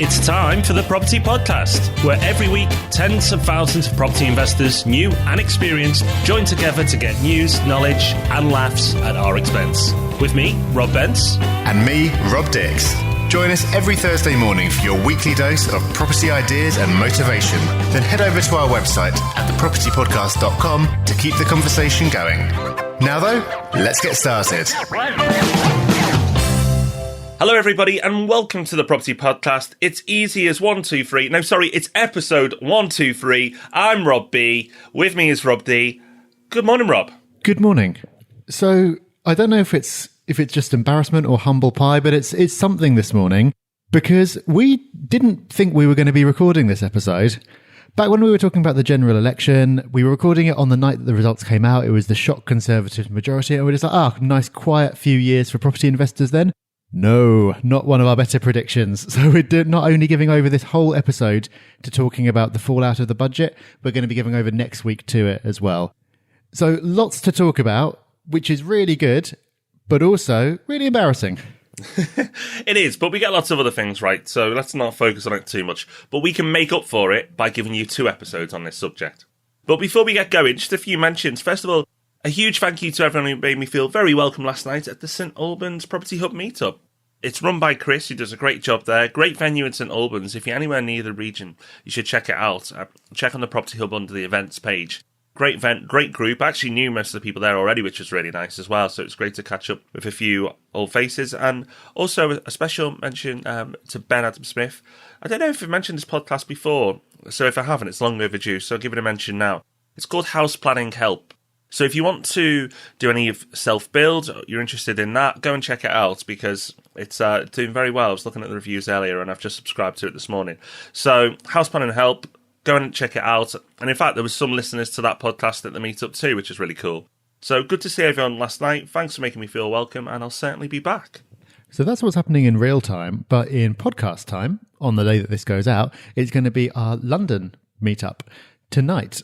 It's time for the Property Podcast, where every week tens of thousands of property investors, new and experienced, join together to get news, knowledge and laughs at our expense. With me, Rob Bence. And me, Rob Dix. Join us every Thursday morning for your weekly dose of property ideas and motivation. Then head over to our website at thepropertypodcast.com to keep the conversation going. Now though, let's get started. Hello everybody and welcome to the Property Podcast. It's easy as 123. No, sorry, it's episode 123. I'm Rob B. With me is Rob D. Good morning, Rob. Good morning. So, I don't know if it's just embarrassment or humble pie, but it's something this morning because we didn't think we were going to be recording this episode. Back when we were talking about the general election, we were recording it on the night that the results came out. It was the shock Conservative majority, and we're just like, nice quiet few years for property investors then. No, not one of our better predictions. So we're not only giving over this whole episode to talking about the fallout of the budget, we're going to be giving over next week to it as well. So lots to talk about, which is really good, but also really embarrassing. It is, but we get lots of other things right, so let's not focus on it too much. But we can make up for it by giving you 2 episodes on this subject. But before we get going, just a few mentions. First of all, a huge thank you to everyone who made me feel very welcome last night at the St Albans Property Hub meetup. It's run by Chris, who does a great job there. Great venue in St Albans. If you're anywhere near the region, you should check it out. Check on the Property Hub under the events page. Great event, great group. I actually knew most of the people there already, which was really nice as well. So it was great to catch up with a few old faces. And also a special mention to Ben Adam Smith. I don't know if I've mentioned this podcast before, so if I haven't, it's long overdue. So I'll give it a mention now. It's called House Planning Help. So if you want to do any self-build, you're interested in that, go and check it out because it's doing very well. I was looking at the reviews earlier and I've just subscribed to it this morning. So House Planning Help, go and check it out. And in fact, there was some listeners to that podcast at the meetup too, which is really cool. So good to see everyone last night. Thanks for making me feel welcome and I'll certainly be back. So that's what's happening in real time, but in podcast time, on the day that this goes out, it's going to be our London meetup tonight.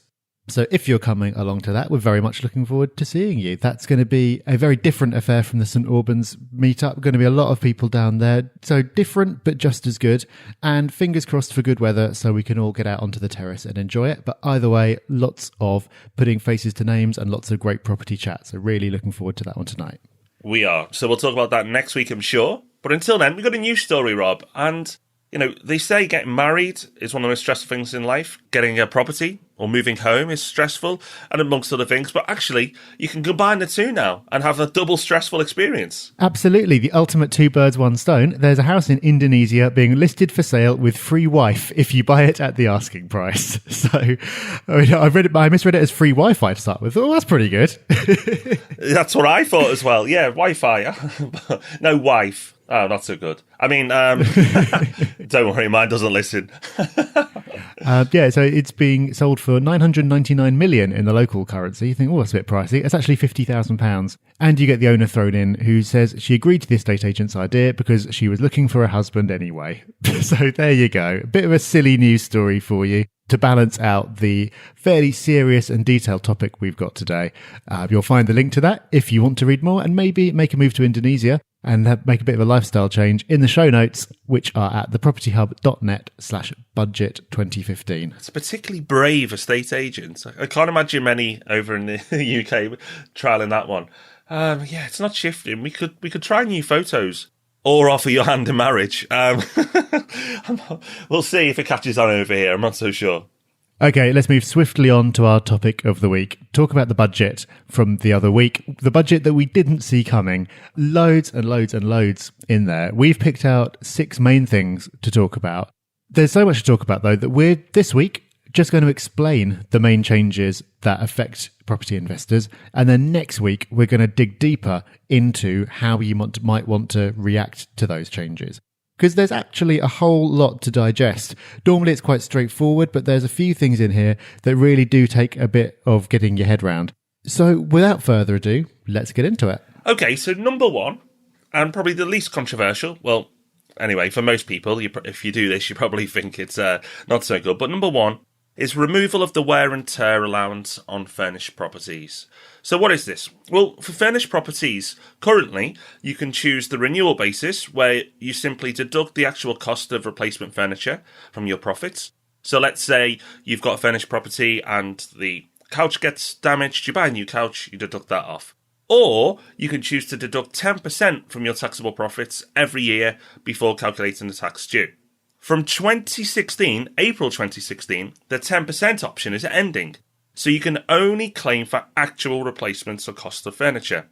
So if you're coming along to that, we're very much looking forward to seeing you. That's going to be a very different affair from the St Albans meetup. Going to be a lot of people down there. So different, but just as good. And fingers crossed for good weather so we can all get out onto the terrace and enjoy it. But either way, lots of putting faces to names and lots of great property chat. So really looking forward to that one tonight. We are. So we'll talk about that next week, I'm sure. But until then, we've got a news story, Rob. And, you know, they say getting married is one of the most stressful things in life. Getting a property or moving home is stressful, and amongst other things. But actually, you can combine the two now and have a double stressful experience. Absolutely. The ultimate 2 birds, 1 stone. There's a house in Indonesia being listed for sale with free wife if you buy it at the asking price. So I misread it as free Wi-Fi to start with. Oh, that's pretty good. That's what I thought as well. Yeah, Wi-Fi. No wife. Oh, not so good. I mean, don't worry, mine doesn't listen. So it's being sold for 999 million in the local currency. You think, oh, that's a bit pricey. It's actually £50,000. And you get the owner thrown in who says she agreed to the estate agent's idea because she was looking for a husband anyway. So there you go. A bit of a silly news story for you to balance out the fairly serious and detailed topic we've got today. You'll find the link to that if you want to read more and maybe make a move to Indonesia and make a bit of a lifestyle change in the show notes, which are at thepropertyhub.net/budget 2015. It's a particularly brave estate agent. I can't imagine many over in the UK trialing that one. Yeah, it's not shifting. We could try new photos or offer your hand in marriage. We'll see if it catches on over here. I'm not so sure. Okay, let's move swiftly on to our topic of the week. Talk about the budget from the other week. The budget that we didn't see coming. Loads and loads and loads in there. We've picked out 6 main things to talk about. There's so much to talk about, though, that we're, this week, just going to explain the main changes that affect property investors. And then next week, we're going to dig deeper into how you might want to react to those changes. Because there's actually a whole lot to digest. Normally it's quite straightforward, but there's a few things in here that really do take a bit of getting your head round. So without further ado, let's get into it. Okay, so number 1, and probably the least controversial, well, anyway, for most people, if you do this, you probably think it's not so good. But number 1, is removal of the wear and tear allowance on furnished properties. So what is this? Well, for furnished properties, currently you can choose the renewal basis, where you simply deduct the actual cost of replacement furniture from your profits. So let's say you've got a furnished property and the couch gets damaged, you buy a new couch, you deduct that off. Or you can choose to deduct 10% from your taxable profits every year before calculating the tax due. From 2016, April 2016, the 10% option is ending, so you can only claim for actual replacements or cost of furniture.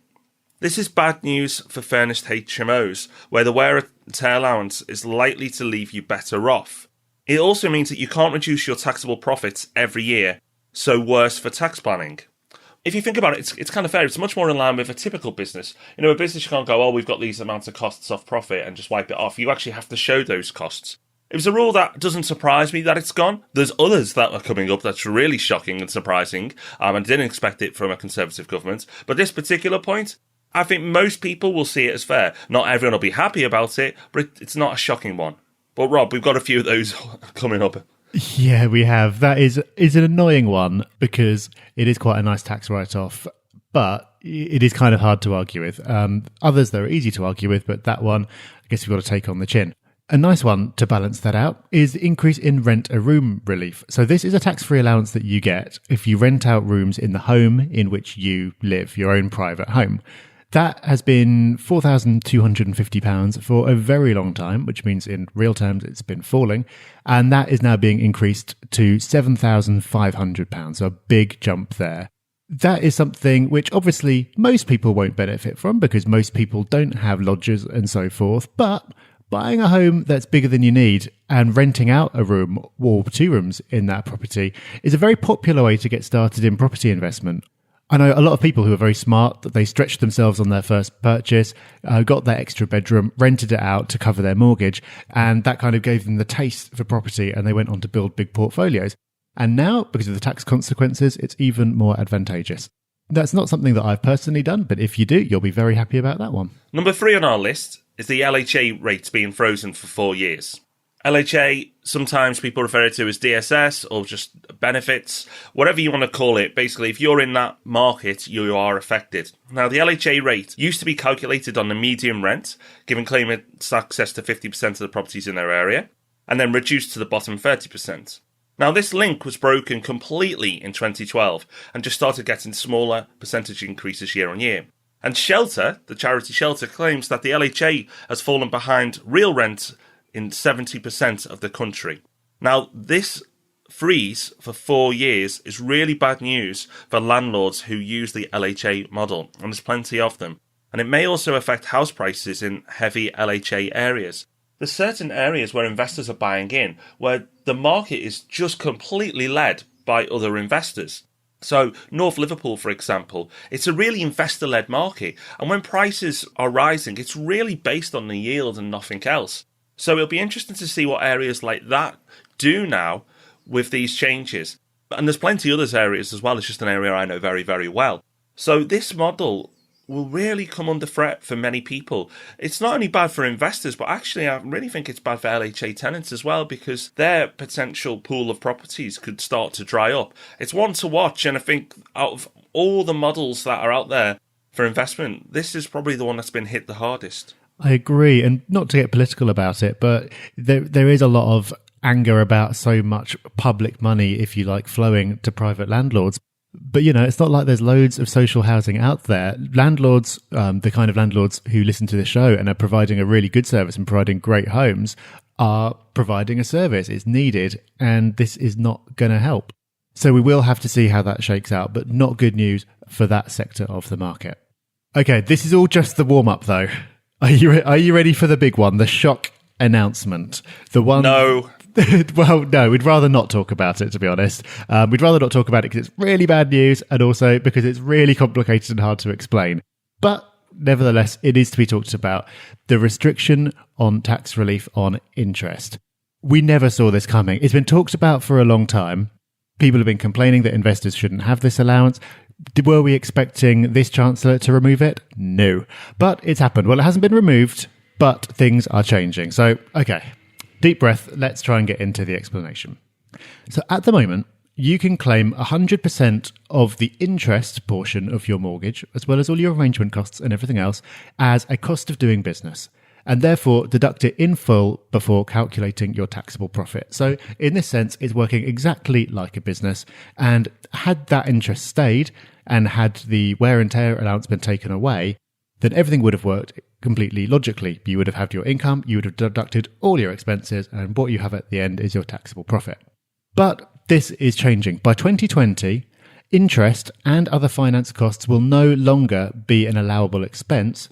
This is bad news for furnished HMOs, where the wear and tear allowance is likely to leave you better off. It also means that you can't reduce your taxable profits every year, so worse for tax planning. If you think about it, it's kind of fair. It's much more in line with a typical business. You know, a business, you can't go, oh, we've got these amounts of costs off profit and just wipe it off. You actually have to show those costs. It was a rule that doesn't surprise me that it's gone. There's others that are coming up that's really shocking and surprising. I didn't expect it from a Conservative government. But this particular point, I think most people will see it as fair. Not everyone will be happy about it, but it's not a shocking one. But Rob, we've got a few of those coming up. Yeah, we have. That is an annoying one because it is quite a nice tax write-off, but it is kind of hard to argue with. Others, they're easy to argue with, but that one, I guess we've got to take on the chin. A nice one to balance that out is the increase in rent-a-room relief. So this is a tax-free allowance that you get if you rent out rooms in the home in which you live, your own private home. That has been £4,250 for a very long time, which means in real terms it's been falling. And that is now being increased to £7,500, so a big jump there. That is something which obviously most people won't benefit from because most people don't have lodgers and so forth. But buying a home that's bigger than you need and renting out a room or two rooms in that property is a very popular way to get started in property investment. I know a lot of people who are very smart, that they stretched themselves on their first purchase, got that extra bedroom, rented it out to cover their mortgage, and that kind of gave them the taste for property, and they went on to build big portfolios. And now, because of the tax consequences, it's even more advantageous. That's not something that I've personally done, but if you do, you'll be very happy about that one. Number 3 on our list is the LHA rates being frozen for 4 years. LHA, sometimes people refer it to as DSS or just benefits, whatever you want to call it. Basically, if you're in that market, you are affected. Now, the LHA rate used to be calculated on the median rent, giving claimants access to 50% of the properties in their area, and then reduced to the bottom 30%. Now, this link was broken completely in 2012 and just started getting smaller percentage increases year on year. And Shelter, the charity Shelter, claims that the LHA has fallen behind real rent in 70% of the country. Now, this freeze for 4 years is really bad news for landlords who use the LHA model, and there's plenty of them. And it may also affect house prices in heavy LHA areas. There's certain areas where investors are buying in, where the market is just completely led by other investors. So North Liverpool, for example, it's a really investor-led market. And when prices are rising, it's really based on the yield and nothing else. So it'll be interesting to see what areas like that do now with these changes. And there's plenty of other areas as well. It's just an area I know very, very well. So this model will really come under threat for many people. It's not only bad for investors, but actually I really think it's bad for LHA tenants as well, because their potential pool of properties could start to dry up. It's one to watch, and I think out of all the models that are out there for investment, this is probably the one that's been hit the hardest. I agree, and not to get political about it, but there is a lot of anger about so much public money, if you like, flowing to private landlords. But, you know, it's not like there's loads of social housing out there. Landlords, the kind of landlords who listen to the show and are providing a really good service and providing great homes, are providing a service. It's needed, and this is not going to help. So we will have to see how that shakes out, but not good news for that sector of the market. Okay, this is all just the warm-up, though. Are you ready for the big one, the shock announcement? The one. No. Well, no, we'd rather not talk about it, to be honest. We'd rather not talk about it because it's really bad news, and also because it's really complicated and hard to explain. But nevertheless, it is to be talked about. The restriction on tax relief on interest. We never saw this coming. It's been talked about for a long time. People have been complaining that investors shouldn't have this allowance. Were we expecting this Chancellor to remove it? No. But it's happened. Well, it hasn't been removed, but things are changing. So, okay, deep breath. Let's try and get into the explanation. So at the moment, you can claim 100% of the interest portion of your mortgage, as well as all your arrangement costs and everything else, as a cost of doing business, and therefore deduct it in full before calculating your taxable profit. So in this sense, it's working exactly like a business, and had that interest stayed and had the wear and tear allowance been taken away, then everything would have worked completely logically. You would have had your income, you would have deducted all your expenses, and what you have at the end is your taxable profit. But this is changing. By 2020, interest and other finance costs will no longer be an allowable expense,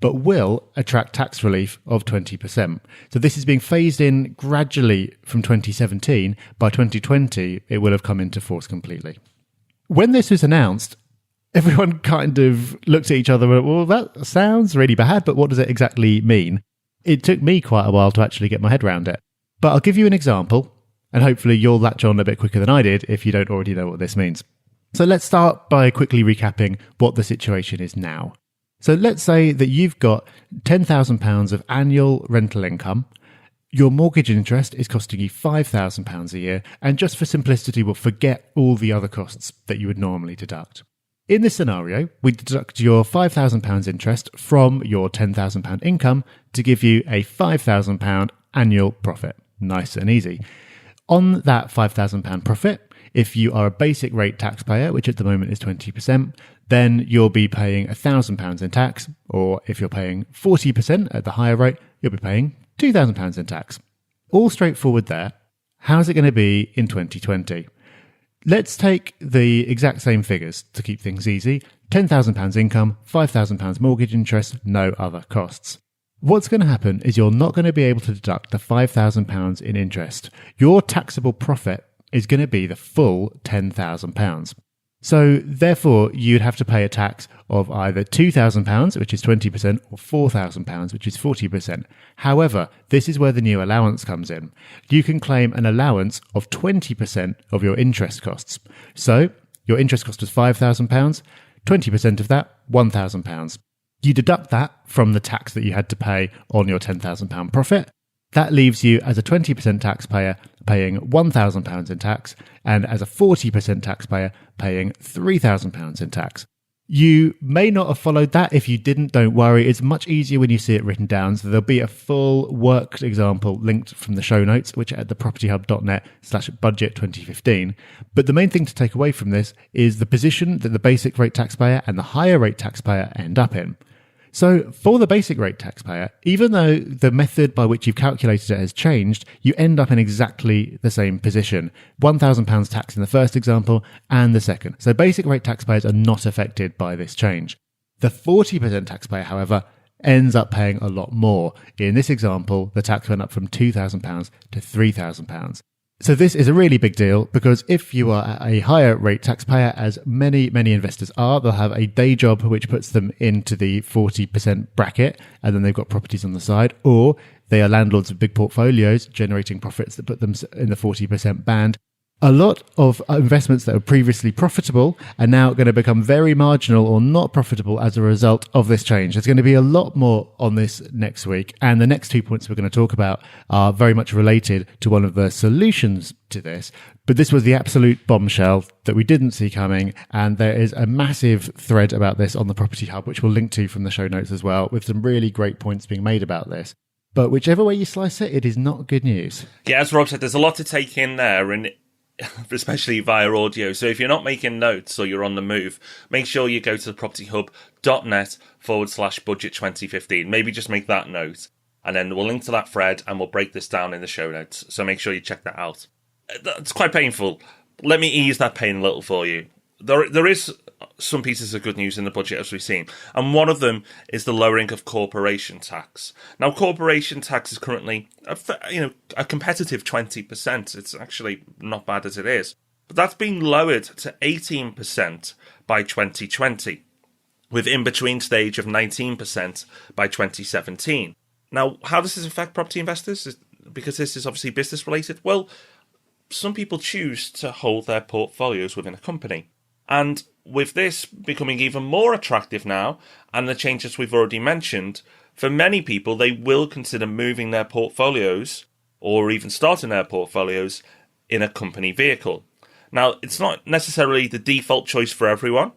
but will attract tax relief of 20%. So this is being phased in gradually from 2017. By 2020, it will have come into force completely. When this was announced, everyone kind of looked at each other and went, well, that sounds really bad, but what does it exactly mean? It took me quite a while to actually get my head around it. But I'll give you an example, and hopefully you'll latch on a bit quicker than I did if you don't already know what this means. So let's start by quickly recapping what the situation is now. So let's say that you've got £10,000 of annual rental income. Your mortgage interest is costing you £5,000 a year, and just for simplicity, we'll forget all the other costs that you would normally deduct. In this scenario, we deduct your £5,000 interest from your £10,000 income to give you a £5,000 annual profit. Nice and easy. On that £5,000 profit, if you are a basic rate taxpayer, which at the moment is 20%, then you'll be paying £1,000 in tax, or if you're paying 40% at the higher rate, you'll be paying £2,000 in tax. All straightforward there. How's it going to be in 2020? Let's take the exact same figures to keep things easy. £10,000 income, £5,000 mortgage interest, no other costs. What's going to happen is you're not going to be able to deduct the £5,000 in interest. Your taxable profit is going to be the full £10,000. So therefore, you'd have to pay a tax of either £2,000, which is 20%, or £4,000, which is 40%. However, this is where the new allowance comes in. You can claim an allowance of 20% of your interest costs. So your interest cost was £5,000, 20% of that, £1,000. You deduct that from the tax that you had to pay on your £10,000 profit. That leaves you as a 20% taxpayer paying £1,000 in tax, and as a 40% taxpayer paying £3,000 in tax. You may not have followed that. If you didn't, don't worry. It's much easier when you see it written down. So there'll be a full worked example linked from the show notes, which are at thepropertyhub.net/budget2015. But the main thing to take away from this is the position that the basic rate taxpayer and the higher rate taxpayer end up in. So for the basic rate taxpayer, even though the method by which you've calculated it has changed, you end up in exactly the same position. £1,000 tax in the first example and the second. So basic rate taxpayers are not affected by this change. The 40% taxpayer, however, ends up paying a lot more. In this example, the tax went up from £2,000 to £3,000. So this is a really big deal because if you are a higher rate taxpayer, as many investors are, they'll have a day job which puts them into the 40% bracket, and then they've got properties on the side, or they are landlords of big portfolios generating profits that put them in the 40% band. A lot of investments that were previously profitable are now going to become very marginal or not profitable as a result of this change. There's going to be a lot more on this next week. And the next 2 points we're going to talk about are very much related to one of the solutions to this. But this was the absolute bombshell that we didn't see coming. And there is a massive thread about this on the Property Hub, which we'll link to from the show notes as well, with some really great points being made about this. But whichever way you slice it, it is not good news. Yeah, as Rob said, there's a lot to take in there, and especially via audio. So if you're not making notes or you're on the move, make sure you go to thepropertyhub.net/budget2015. Maybe just make that note, and then we'll link to that thread and we'll break this down in the show notes. So make sure you check that out. It's quite painful. Let me ease that pain a little for you. There is some pieces of good news in the budget, as we've seen, and one of them is the lowering of corporation tax. Now, corporation tax is currently a competitive 20%. It's actually not bad as it is, but that's been lowered to 18% by 2020, with in-between stage of 19% by 2017. Now, how does this affect property investors? Because this is obviously business related. Well, some people choose to hold their portfolios within a company. And with this becoming even more attractive now, and the changes we've already mentioned, for many people, they will consider moving their portfolios, or even starting their portfolios, in a company vehicle. Now, it's not necessarily the default choice for everyone,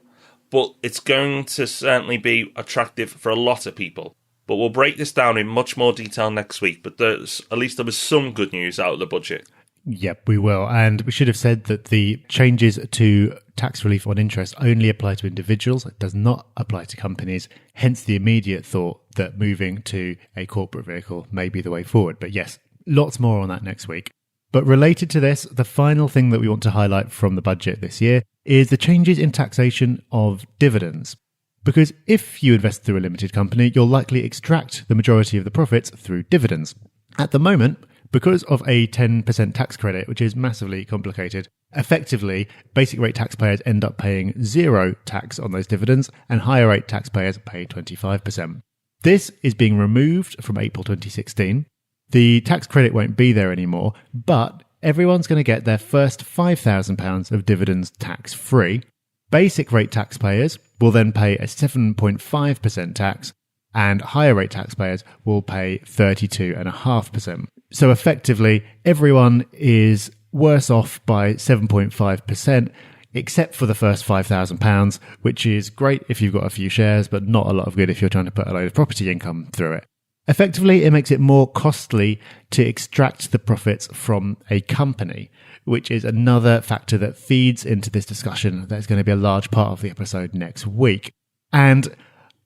but it's going to certainly be attractive for a lot of people. But we'll break this down in much more detail next week. But at least there was some good news out of the budget. Yep, we will. And we should have said that the changes to tax relief on interest only apply to individuals. It does not apply to companies. Hence the immediate thought that moving to a corporate vehicle may be the way forward. But yes, lots more on that next week. But related to this, the final thing that we want to highlight from the budget this year is the changes in taxation of dividends. Because if you invest through a limited company, you'll likely extract the majority of the profits through dividends. At the moment, because of a 10% tax credit, which is massively complicated, effectively, basic rate taxpayers end up paying zero tax on those dividends, and higher rate taxpayers pay 25%. This is being removed from April 2016. The tax credit won't be there anymore, but everyone's going to get their first £5,000 of dividends tax-free. Basic rate taxpayers will then pay a 7.5% tax, and higher rate taxpayers will pay 32.5%. So effectively, everyone is worse off by 7.5%, except for the first £5,000, which is great if you've got a few shares, but not a lot of good if you're trying to put a load of property income through it. Effectively, it makes it more costly to extract the profits from a company, which is another factor that feeds into this discussion that's going to be a large part of the episode next week. And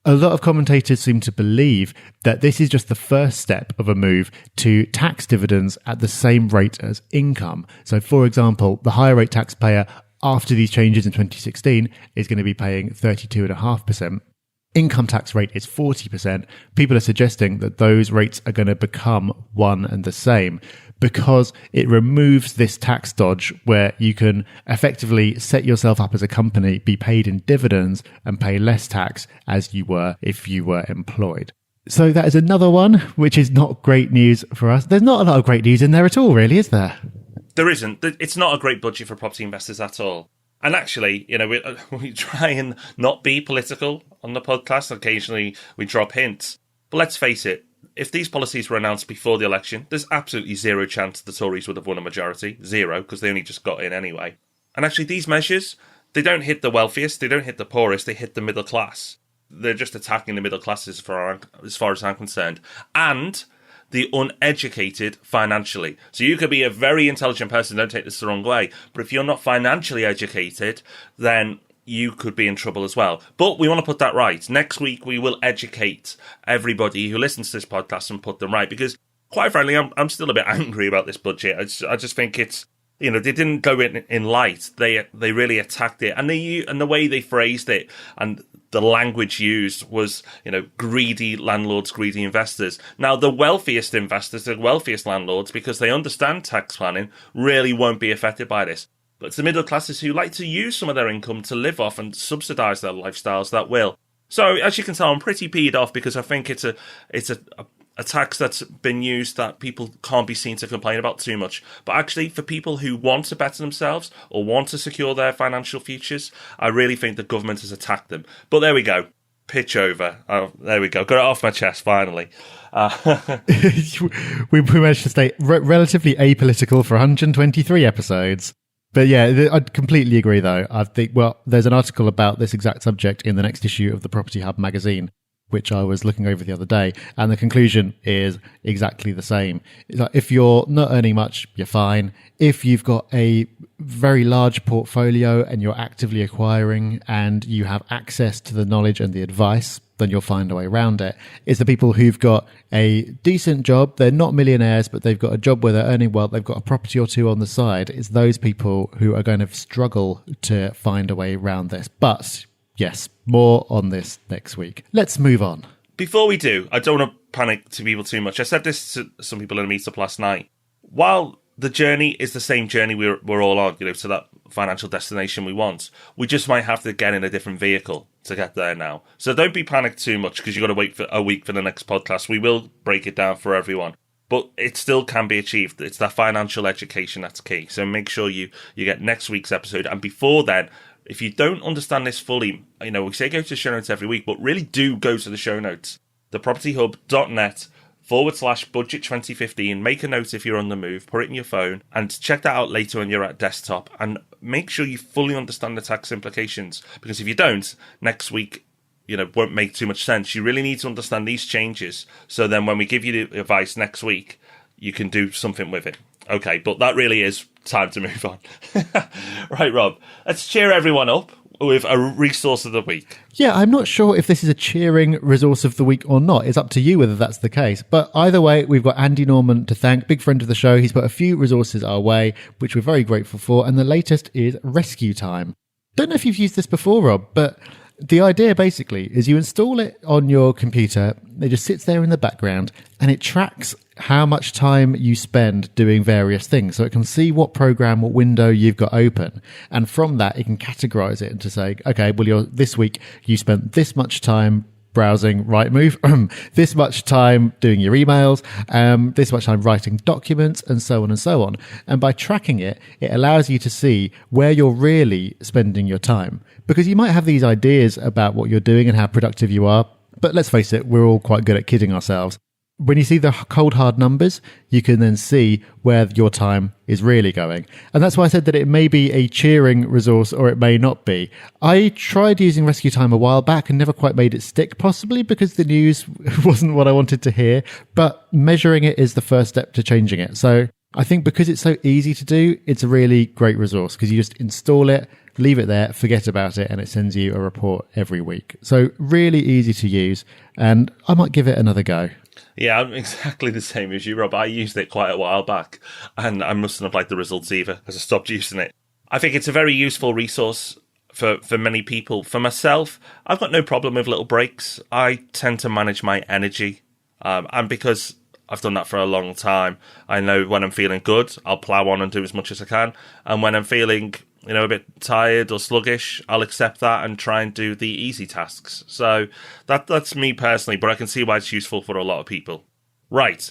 a lot of commentators seem to believe that this is just the first step of a move to tax dividends at the same rate as income. So, for example, the higher rate taxpayer after these changes in 2016 is going to be paying 32.5%. Income tax rate is 40%. People are suggesting that those rates are going to become one and the same because it removes this tax dodge where you can effectively set yourself up as a company, be paid in dividends and pay less tax as you were if you were employed. So that is another one, which is not great news for us. There's not a lot of great news in there at all, really, is there? There isn't. It's not a great budget for property investors at all. And actually, we try and not be political on the podcast. Occasionally, we drop hints. But let's face it, if these policies were announced before the election, there's absolutely zero chance the Tories would have won a majority. Zero, because they only just got in anyway. And actually, these measures, they don't hit the wealthiest, they don't hit the poorest, they hit the middle class. They're just attacking the middle classes as far as I'm concerned. And the uneducated financially. So you could be a very intelligent person, don't take this the wrong way, but if you're not financially educated, then you could be in trouble as well. But we want to put that right. Next week, we will educate everybody who listens to this podcast and put them right, because quite frankly, I'm still a bit angry about this budget. I just think it's, they didn't go in light. They really attacked it, and the way they phrased it and the language used was, greedy landlords, greedy investors. Now, the wealthiest investors, the wealthiest landlords, because they understand tax planning, really won't be affected by this. But it's the middle classes who like to use some of their income to live off and subsidise their lifestyles that will. So, as you can tell, I'm pretty peed off because I think it's a tax that's been used that people can't be seen to complain about too much. But actually, for people who want to better themselves or want to secure their financial futures, I really think the government has attacked them. But there we go. Pitch over. Oh, there we go. Got it off my chest, finally. We managed to stay relatively apolitical for 123 episodes. But yeah, I completely agree, though. I think, there's an article about this exact subject in the next issue of the Property Hub magazine, which I was looking over the other day, and the conclusion is exactly the same. It's like, if you're not earning much, you're fine. If you've got a very large portfolio and you're actively acquiring and you have access to the knowledge and the advice, then you'll find a way around it. It's the people who've got a decent job, they're not millionaires, but they've got a job where they're earning well, they've got a property or two on the side. It's those people who are going to struggle to find a way around this. But yes, more on this next week. Let's move on. Before we do, I don't want to panic to people too much. I said this to some people in a meetup last night. While the journey is the same journey we're all on, to that financial destination we want, we just might have to get in a different vehicle to get there now. So don't be panicked too much because you've got to wait for a week for the next podcast. We will break it down for everyone. But it still can be achieved. It's that financial education that's key. So make sure you get next week's episode. And before then, if you don't understand this fully, we say go to the show notes every week, but really do go to the show notes. thepropertyhub.net/ /budget 2015. Make a note if you're on the move, put it in your phone, and check that out later when you're at desktop. And make sure you fully understand the tax implications, because if you don't, next week, won't make too much sense. You really need to understand these changes, so then when we give you the advice next week, you can do something with it. Okay, but that really is time to move on. Right, Rob, let's cheer everyone up with a resource of the week. Yeah, I'm not sure if this is a cheering resource of the week or not. It's up to you whether that's the case. But either way, we've got Andy Norman to thank, big friend of the show. He's put a few resources our way, which we're very grateful for. And the latest is Rescue Time. Don't know if you've used this before, Rob, but the idea basically is you install it on your computer. It just sits there in the background and it tracks how much time you spend doing various things. So it can see what program, what window you've got open. And from that, it can categorize it into say, okay, well, this week you spent this much time browsing Rightmove, this much time doing your emails, this much time writing documents, and so on and so on. And by tracking it, it allows you to see where you're really spending your time. Because you might have these ideas about what you're doing and how productive you are, but let's face it, we're all quite good at kidding ourselves. When you see the cold hard numbers, you can then see where your time is really going. And that's why I said that it may be a cheering resource or it may not be. I tried using Rescue Time a while back and never quite made it stick, possibly because the news wasn't what I wanted to hear, but measuring it is the first step to changing it. So I think because it's so easy to do, it's a really great resource because you just install it, leave it there, forget about it, and it sends you a report every week. So really easy to use, and I might give it another go. Yeah, I'm exactly the same as you, Rob. I used it quite a while back, and I mustn't have liked the results either, because I stopped using it. I think it's a very useful resource for many people. For myself, I've got no problem with little breaks. I tend to manage my energy, and because I've done that for a long time, I know when I'm feeling good, I'll plough on and do as much as I can, and when I'm feeling a bit tired or sluggish, I'll accept that and try and do the easy tasks. So that's me personally, but I can see why it's useful for a lot of people. Right.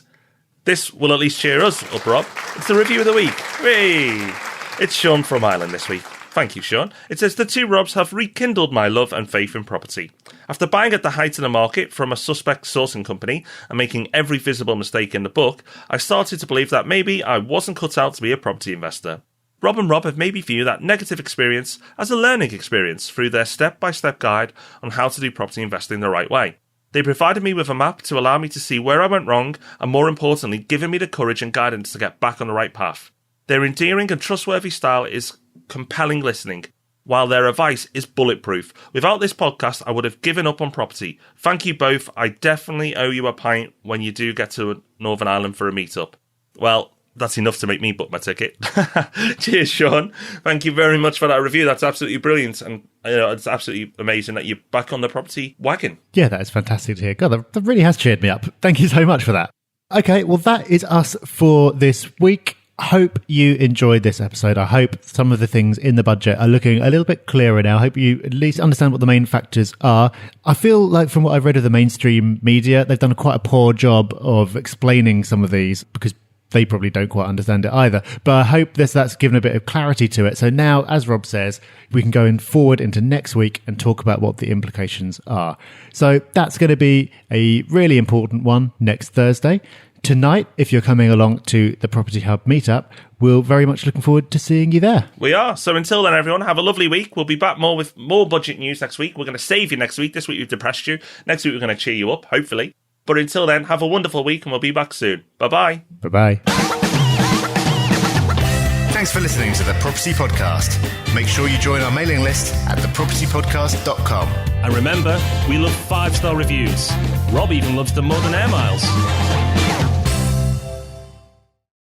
This will at least cheer us up, Rob. It's the review of the week. Hey! It's Sean from Ireland this week. Thank you, Sean. It says, the two Robs have rekindled my love and faith in property. After buying at the height of the market from a suspect sourcing company and making every visible mistake in the book, I started to believe that maybe I wasn't cut out to be a property investor. Rob and Rob have made me view that negative experience as a learning experience through their step-by-step guide on how to do property investing the right way. They provided me with a map to allow me to see where I went wrong and, more importantly, giving me the courage and guidance to get back on the right path. Their endearing and trustworthy style is compelling listening, while their advice is bulletproof. Without this podcast, I would have given up on property. Thank you both. I definitely owe you a pint when you do get to Northern Ireland for a meet-up. Well, that's enough to make me book my ticket. Cheers, Sean. Thank you very much for that review. That's absolutely brilliant. And it's absolutely amazing that you're back on the property wagon. Yeah, that is fantastic to hear. God, that really has cheered me up. Thank you so much for that. Okay, well, that is us for this week. I hope you enjoyed this episode. I hope some of the things in the budget are looking a little bit clearer now. I hope you at least understand what the main factors are. I feel like from what I've read of the mainstream media, they've done quite a poor job of explaining some of these because they probably don't quite understand it either. But I hope that's given a bit of clarity to it. So now, as Rob says, we can go forward into next week and talk about what the implications are. So that's going to be a really important one next Thursday. Tonight, if you're coming along to the Property Hub meetup, we're very much looking forward to seeing you there. We are. So until then, everyone, have a lovely week. We'll be back more with more budget news next week. We're going to save you next week. This week we've depressed you. Next week we're going to cheer you up, hopefully. But until then, have a wonderful week and we'll be back soon. Bye-bye. Bye-bye. Thanks for listening to The Property Podcast. Make sure you join our mailing list at thepropertypodcast.com. And remember, we love 5-star reviews. Rob even loves them more than air miles.